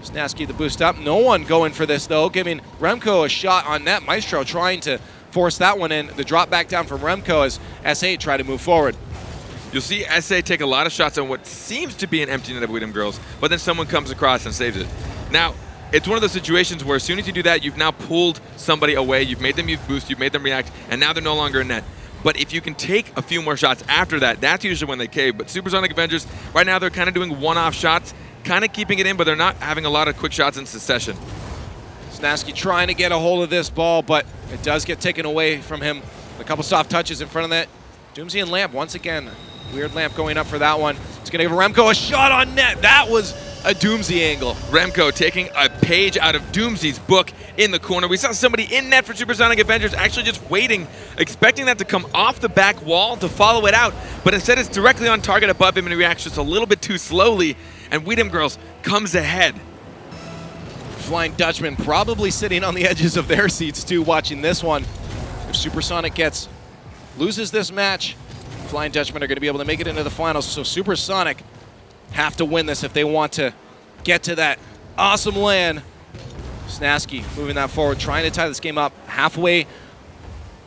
Snasky the boost up. No one going for this, though, giving Remco a shot on net. Maestro trying to force that one in. The drop back down from Remco as SA try to move forward. You'll see SA take a lot of shots on what seems to be an empty net of Dem Girlz, but then someone comes across and saves it. Now, it's one of those situations where as soon as you do that, you've now pulled somebody away, you've made them use boost, you've made them react, and now they're no longer in net. But if you can take a few more shots after that, that's usually when they cave. But Supersonic Avengers, right now they're kind of doing one-off shots, kind of keeping it in, but they're not having a lot of quick shots in succession. Snasky trying to get a hold of this ball, but it does get taken away from him. A couple soft touches in front of that. Doomsy and Lamp once again. Weird Lamp going up for that one. It's going to give Remco a shot on net. That was a Doomsy angle. Remco taking a page out of Doomsy's book in the corner. We saw somebody in net for Supersonic Avengers actually just waiting, expecting that to come off the back wall to follow it out, but instead it's directly on target above him and he reacts just a little bit too slowly, and Dem Girlz comes ahead. Flying Dutchman probably sitting on the edges of their seats too, watching this one. If Supersonic loses this match, Flying Dutchmen are going to be able to make it into the finals, so Supersonic have to win this if they want to get to that awesome land. Snasky moving that forward, trying to tie this game up. Halfway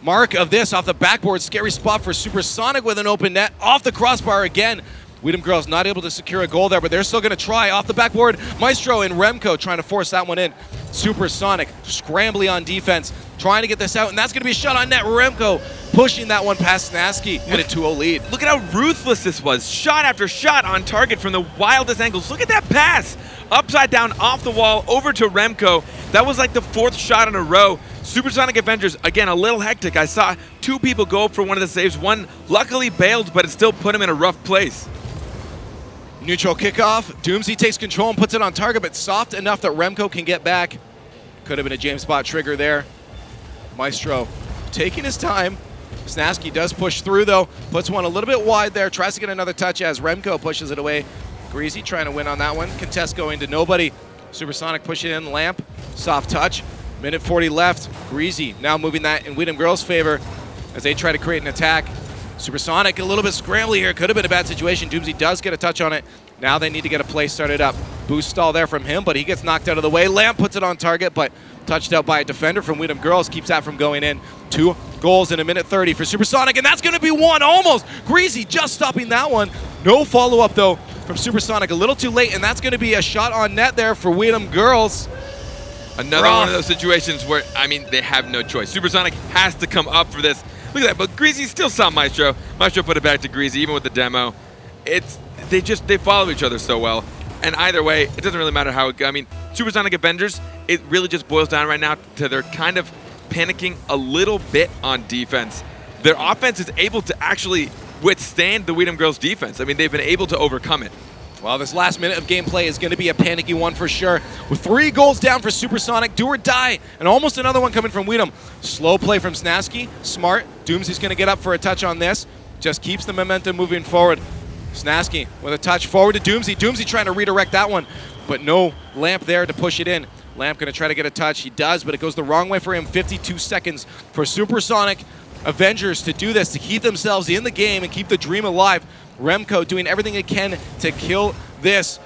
mark of this off the backboard. Scary spot for Supersonic with an open net. Off the crossbar again. Dem Girlz not able to secure a goal there, but they're still going to try. Off the backboard, Maestro and Remco trying to force that one in. Supersonic scrambling on defense, trying to get this out, and that's going to be a shot on net. Remco pushing that one past Snasky at a 2-0 lead. Look at how ruthless this was. Shot after shot on target from the wildest angles. Look at that pass. Upside down, off the wall, over to Remco. That was like the 4th shot in a row. Supersonic Avengers, again, a little hectic. I saw 2 people go for one of the saves. One luckily bailed, but it still put him in a rough place. Neutral kickoff. Doomsy takes control and puts it on target, but soft enough that Remco can get back. Could have been a James Bond trigger there. Maestro taking his time. Snasky does push through, though. Puts one a little bit wide there. Tries to get another touch as Remco pushes it away. Greasy trying to win on that one. Contest going to nobody. Supersonic pushing in. Lamp. Soft touch. Minute 40 left. Greasy now moving that in Dem Girlz' favor as they try to create an attack. Supersonic a little bit scrambly here. Could have been a bad situation. Doomsy does get a touch on it. Now they need to get a play started up. Boost stall there from him, but he gets knocked out of the way. Lamp puts it on target, but touched out by a defender from Dem Girlz. Keeps that from going in. 2 goals in a minute 30 for Supersonic, and that's going to be 1 almost. Greasy just stopping that one. No follow-up, though, from Supersonic. A little too late, and that's going to be a shot on net there for Dem Girlz. Another one of those situations where, I mean, they have no choice. Supersonic has to come up for this. Look at that, but Greasy still saw Maestro. Maestro put it back to Greasy, even with the demo. They follow each other so well. And either way, it doesn't really matter how it goes. I mean, Supersonic Avengers, it really just boils down right now to they're kind of panicking a little bit on defense. Their offense is able to actually withstand the Dem Girlz defense. I mean, they've been able to overcome it. Well, this last minute of gameplay is going to be a panicky one for sure. With 3 goals down for Supersonic, do or die, and almost another one coming from Dem. Slow play from Snasky, smart. Doomsy's going to get up for a touch on this. Just keeps the momentum moving forward. Snasky with a touch forward to Doomsy. Doomsy trying to redirect that one, but no Lamp there to push it in. Lamp going to try to get a touch. He does, but it goes the wrong way for him. 52 seconds for Supersonic Avengers to do this, to keep themselves in the game and keep the dream alive. Remco doing everything it can to kill this.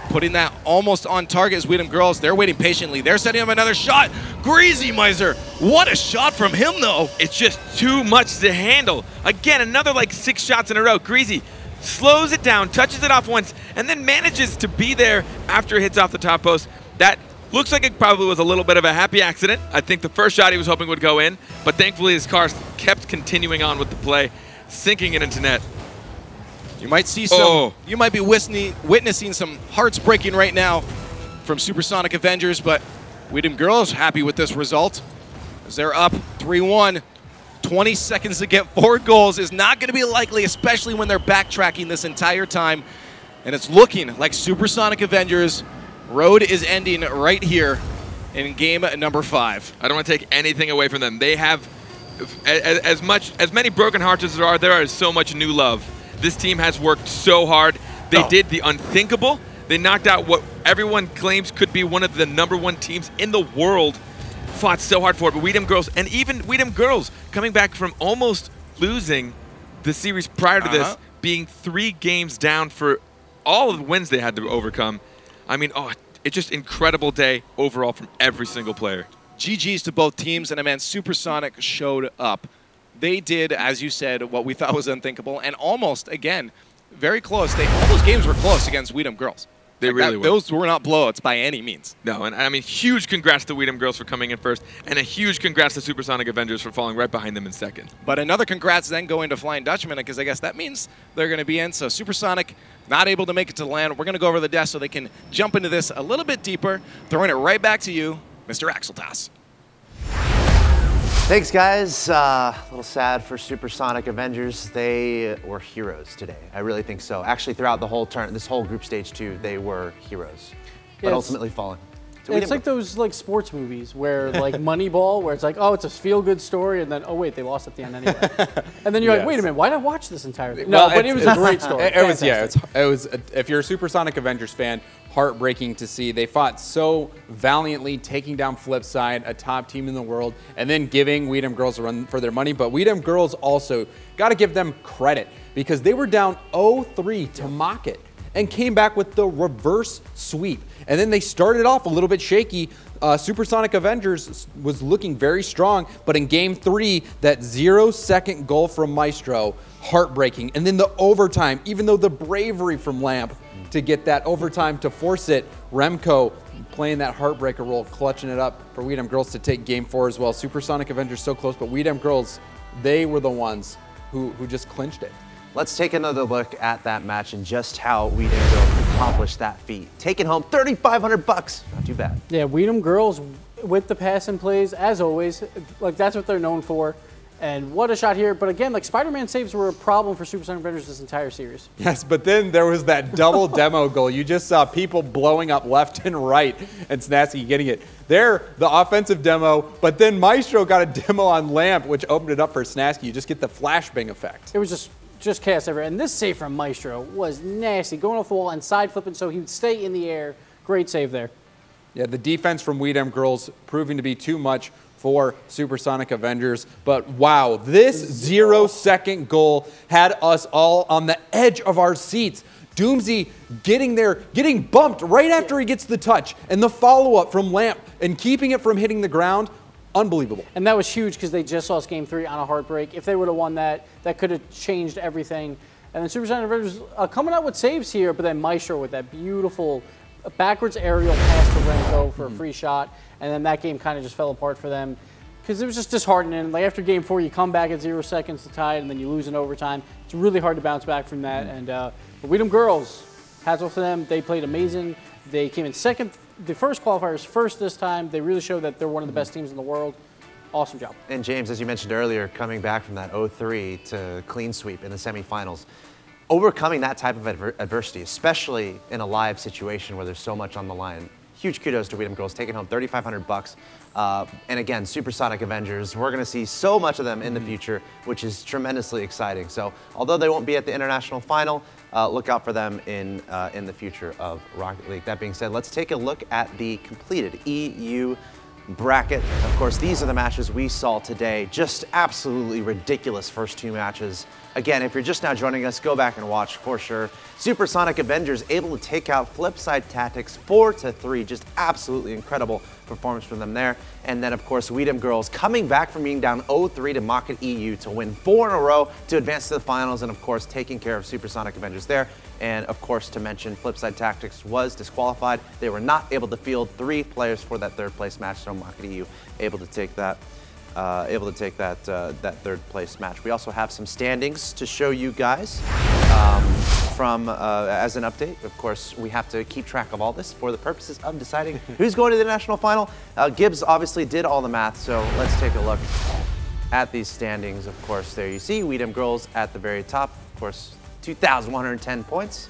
Putting that almost on target is Dem Girlz. They're waiting patiently. They're setting up another shot. Greasy Miser. What a shot from him, though. It's just too much to handle. Again, another like 6 shots in a row. Greasy slows it down, touches it off once, and then manages to be there after it hits off the top post. That looks like it probably was a little bit of a happy accident. I think the first shot he was hoping would go in, but thankfully his car kept continuing on with the play, sinking it into net. You might see some. You might be witnessing some hearts breaking right now from Supersonic Avengers, but Dem Girlz happy with this result as they're up 3-1. 20 seconds to get 4 goals is not going to be likely, especially when they're backtracking this entire time. And it's looking like Supersonic Avengers' road is ending right here in game number 5. I don't want to take anything away from them. They have as many broken hearts as there is so much new love. This team has worked so hard. They did the unthinkable. They knocked out what everyone claims could be one of the #1 teams in the world. Fought so hard for it, but Dem Girlz, and even Dem Girlz coming back from almost losing the series prior to this, being 3 games down for all of the wins they had to overcome. I mean, it's just incredible day overall from every single player. GG's to both teams, and Supersonic showed up. They did, as you said, what we thought was unthinkable, and almost, again, very close. All those games were close against Dem Girlz. They really were. Those were not blowouts by any means. No, and I mean, huge congrats to Dem Girlz for coming in first, and a huge congrats to Supersonic Avengers for falling right behind them in second. But another congrats then going to Flying Dutchman, because I guess that means they're going to be in. So Supersonic not able to make it to land. We're going to go over the desk so they can jump into this a little bit deeper. Throwing it right back to you, Mr. Axeltas. Thanks, guys. A little sad for Supersonic Avengers. They were heroes today. I really think so. Actually, throughout the whole turn, this whole group stage 2, they were heroes, but ultimately fallen. So it's like those sports movies where like Moneyball, where it's like, oh, it's a feel-good story, and then oh wait, they lost at the end anyway. And then you're like, wait a minute, why did I watch this entire thing? No, but it was a great story. It was, yeah. It was. If you're a Supersonic Avengers fan, heartbreaking to see. They fought so valiantly, taking down Flipside, a top team in the world, and then giving Dem Girlz a run for their money. But Dem Girlz also got to give them credit because they were down 0-3 to Mocket and came back with the reverse sweep. And then they started off a little bit shaky. Supersonic Avengers was looking very strong, but in game 3, that 0-second goal from Maestro, heartbreaking. And then the overtime, even though the bravery from Lamp to get that overtime to force it, Remco playing that heartbreaker role, clutching it up for Dem Girlz to take game 4 as well. Supersonic Avengers so close, but Dem Girlz, they were the ones who just clinched it. Let's take another look at that match and just how Dem Girlz accomplished that feat. Taking home $3,500 bucks. Not too bad. Yeah, Dem Girlz with the passing plays, as always. Like, that's what they're known for. And what a shot here. But again, like, Spider-Man saves were a problem for Supersonic Avengers this entire series. Yes, but then there was that double demo goal. You just saw people blowing up left and right and Snasky getting it. There, the offensive demo, but then Maestro got a demo on Lamp, which opened it up for Snasky. You just get the flashbang effect. It was just chaos everywhere. And this save from Maestro was nasty. Going off the wall and side flipping so he would stay in the air. Great save there. Yeah, the defense from Dem Girlz proving to be too much for Supersonic Avengers. But wow, this 0-second goal had us all on the edge of our seats. Doomsy getting there, getting bumped right after he gets the touch. And the follow-up from Lamp and keeping it from hitting the ground. Unbelievable. And that was huge because they just lost game 3 on a heartbreak. If they would have won that, that could have changed everything. And then Supersonic Avengers coming out with saves here, but then Maestro with that beautiful backwards aerial pass to Remco for a free shot. And then that game kind of just fell apart for them because it was just disheartening. Like after game 4, you come back at 0 seconds to tie it, and then you lose in overtime. It's really hard to bounce back from that. And Dem Girlz, hats off to them. They played amazing. They came in second. The first qualifiers first this time. They really showed that they're one of the best teams in the world. Awesome job. And James, as you mentioned earlier, coming back from that 0-3 to clean sweep in the semifinals, overcoming that type of adversity, especially in a live situation where there's so much on the line. Huge kudos to Dem Girlz, taking home $3,500. And again, Supersonic Avengers, we're going to see so much of them in the future, which is tremendously exciting. So although they won't be at the international final, look out for them in the future of Rocket League. That being said, let's take a look at the completed EU bracket. Of course, these are the matches we saw today. Just absolutely ridiculous first 2 matches. Again, if you're just now joining us, go back and watch for sure. Supersonic Avengers able to take out Flipside Tactics 4-3. Just absolutely incredible performance from them there. And then, of course, Dem Girlz coming back from being down 0-3 to Mocket EU to win 4 in a row to advance to the finals, and of course, taking care of Supersonic Avengers there. And of course, to mention, Flipside Tactics was disqualified. They were not able to field 3 players for that 3rd place match, so Mocket EU able to take that. That 3rd place match. We also have some standings to show you guys as an update. Of course, we have to keep track of all this for the purposes of deciding who's going to the national final. Gibbs obviously did all the math, so let's take a look at these standings. Of course, there you see Dem Girlz at the very top. Of course, 2,110 points.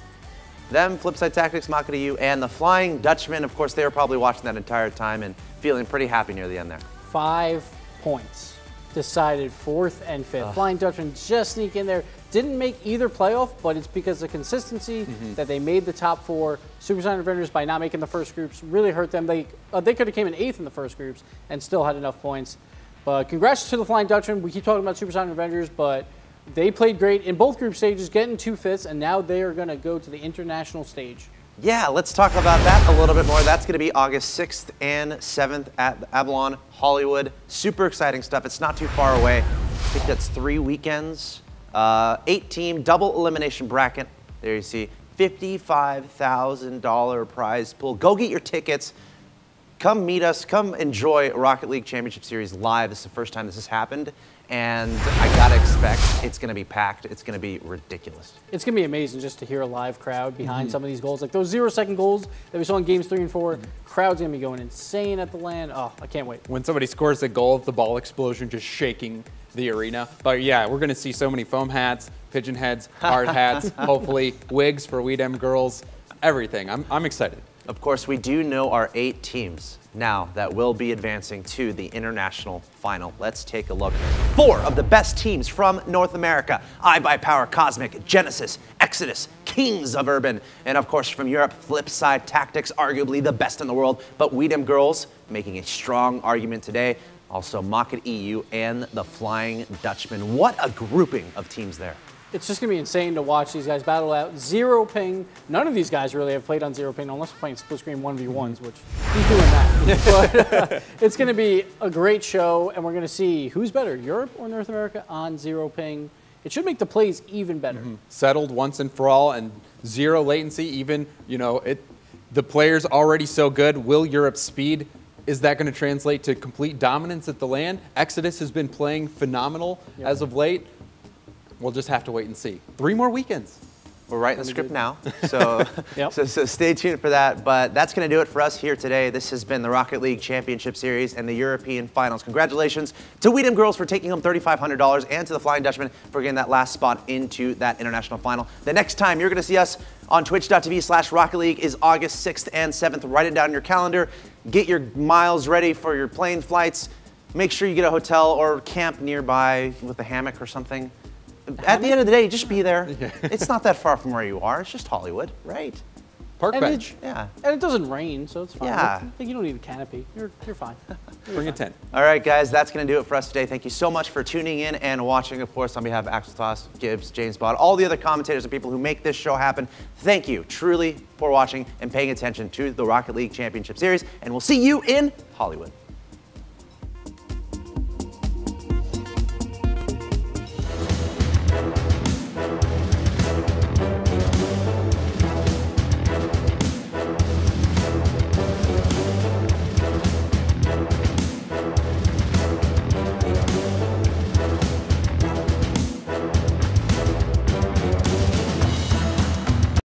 Them, Flipside Tactics, Mocket EU, and the Flying Dutchman. Of course, they were probably watching that entire time and feeling pretty happy near the end there. 5 points decided 4th and 5th. Flying Dutchman just sneak in there. Didn't make either playoff, but it's because of consistency that they made the top 4. Supersonic Avengers, by not making the first groups, really hurt them. They could have came in 8th in the first groups and still had enough points. But congrats to the Flying Dutchman. We keep talking about Supersonic Avengers, but they played great in both group stages, getting 2 fifths, and now they are going to go to the international stage. Yeah, let's talk about that a little bit more. That's going to be August 6th and 7th at Avalon, Hollywood. Super exciting stuff. It's not too far away. I think that's 3 weekends. 8-team double elimination bracket. There you see, $55,000 prize pool. Go get your tickets. come meet us, come enjoy Rocket League Championship Series live. This is the first time this has happened, and I gotta expect it's gonna be packed. It's gonna be ridiculous. It's gonna be amazing just to hear a live crowd behind some of these goals. Like those 0-second goals that we saw in games 3 and 4, crowd's gonna be going insane at the LAN. Oh, I can't wait. When somebody scores a goal, the ball explosion just shaking the arena. But yeah, we're gonna see so many foam hats, pigeon heads, hard hats, hopefully wigs for We Dem Girlz, everything. I'm excited. Of course, we do know our 8 teams now that will be advancing to the international final. Let's take a look. 4 of the best teams from North America: iBuyPower, Cosmic, Genesis, Exodus, Kings of Urban, and of course from Europe, Flipside Tactics, arguably the best in the world, but We Dem Girlz making a strong argument today. Also Mocket EU and the Flying Dutchman. What a grouping of teams there. It's just going to be insane to watch these guys battle out. 0 ping. None of these guys really have played on 0 ping, unless we're playing split screen 1v1s, which he's doing that. But it's going to be a great show, and we're going to see who's better, Europe or North America on 0 ping. It should make the plays even better. Settled once and for all, and 0 latency. Even, you know, the player's already so good. Will Europe's speed, is that going to translate to complete dominance at the LAN? Exodus has been playing phenomenal as of late. We'll just have to wait and see. 3 more weekends. We're writing the script now, so, so stay tuned for that. But that's going to do it for us here today. This has been the Rocket League Championship Series and the European Finals. Congratulations to We Dem Girlz for taking home $3,500 and to the Flying Dutchman for getting that last spot into that international final. The next time you're going to see us on twitch.tv/Rocket League is August 6th and 7th. Write it down in your calendar. Get your miles ready for your plane flights. Make sure you get a hotel or camp nearby with a hammock or something. At the end of the day, just be there. It's not that far from where you are. It's just Hollywood, right? Park bench. Yeah. And it doesn't rain, so it's fine. Yeah. I think you don't need a canopy. You're fine. Bring a tent. All right, guys, that's going to do it for us today. Thank you so much for tuning in and watching. Of course, on behalf of Axel Toss, Gibbs, James Bott, all the other commentators and people who make this show happen, thank you truly for watching and paying attention to the Rocket League Championship Series. And we'll see you in Hollywood.